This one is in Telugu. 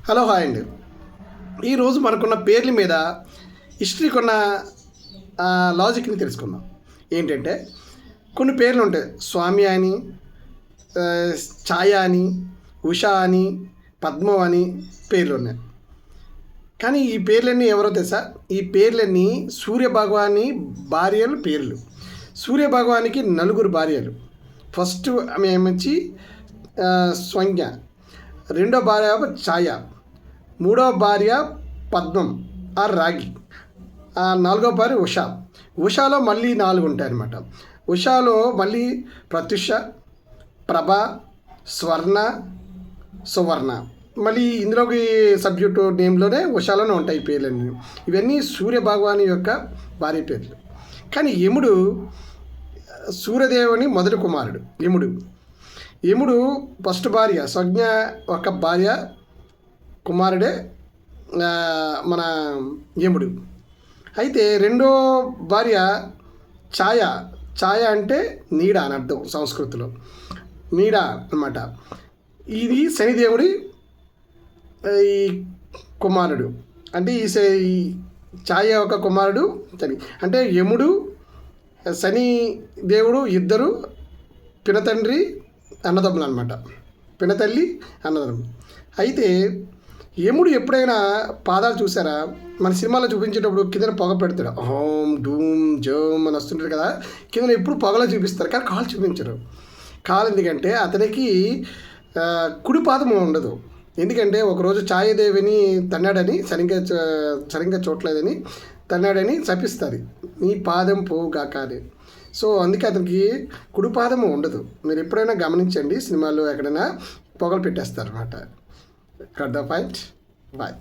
హలో హాయ్ అండి. ఈరోజు మనకున్న పేర్ల మీద హిస్టరీకి ఉన్న లాజిక్ని తెలుసుకుందాం. ఏంటంటే కొన్ని పేర్లు ఉంటాయి. స్వామి అని, ఛాయ అని, ఉషా అని, పద్మం అని పేర్లు ఉన్నాయి. కానీ ఈ పేర్లన్నీ ఎవరో తెలుసా? ఈ పేర్లన్నీ సూర్యభగవాని భార్యలు పేర్లు. సూర్యభగవానికి 4 భార్యలు. ఫస్ట్ ఆమె ఏమంచి స్వంజ్ఞ, రెండో భార్య ఛాయ, మూడవ భార్య పద్మం ఆర్ రాగి, నాలుగో భార్య ఉషా. ఉషాలో మళ్ళీ 4 ఉంటాయన్నమాట. ఉషాలో మళ్ళీ ప్రత్యుష, ప్రభ, స్వర్ణ, సువర్ణ. మళ్ళీ ఇందులోకి సబ్జెక్టు నేమ్లోనే ఉషాలోనే ఉంటాయి పేర్లన్నీ. ఇవన్నీ సూర్యభగవాని యొక్క భార్య పేర్లు. కానీ యముడు సూర్యదేవుని మొదటి కుమారుడు. యముడు ఫస్ట్ భార్య సంజ్ఞ ఒక భార్య కుమారుడే మన యముడు. అయితే రెండో భార్య ఛాయ అంటే నీడ అని అర్థం సంస్కృతిలో. నీడ అన్నమాట. ఇది శనిదేవుడి ఈ కుమారుడు. అంటే ఈ ఛాయ ఒక కుమారుడు శని. అంటే యముడు శని దేవుడు ఇద్దరు పినతండ్రి అన్నదమ్ములు అనమాట. పినతల్లి అన్నదమ్ములు. అయితే యముడు ఎప్పుడైనా పాదాలు చూసారా? మన సినిమాలో చూపించేటప్పుడు కింద పొగ పెడతాడు. హోమ్ డూమ్ జోమ్ అని వస్తుంటారు కదా, కింద ఎప్పుడు పొగలో చూపిస్తారు కానీ కాలు చూపించరు. కాలు ఎందుకంటే అతనికి కుడి పాదము ఉండదు. ఎందుకంటే ఒకరోజు ఛాయాదేవిని తన్నాడని సరిగ్గా చూడలేదని తన్నాడని శపిస్తుంది, నీ పాదం పోవుగాక అని. సో అందుకే అతనికి కుడి పాదము ఉండదు. మీరు ఎప్పుడైనా గమనించండి, సినిమాలో ఎక్కడైనా పొగలు పెట్టేస్తారు అనమాట. Cut the point. బాయ్.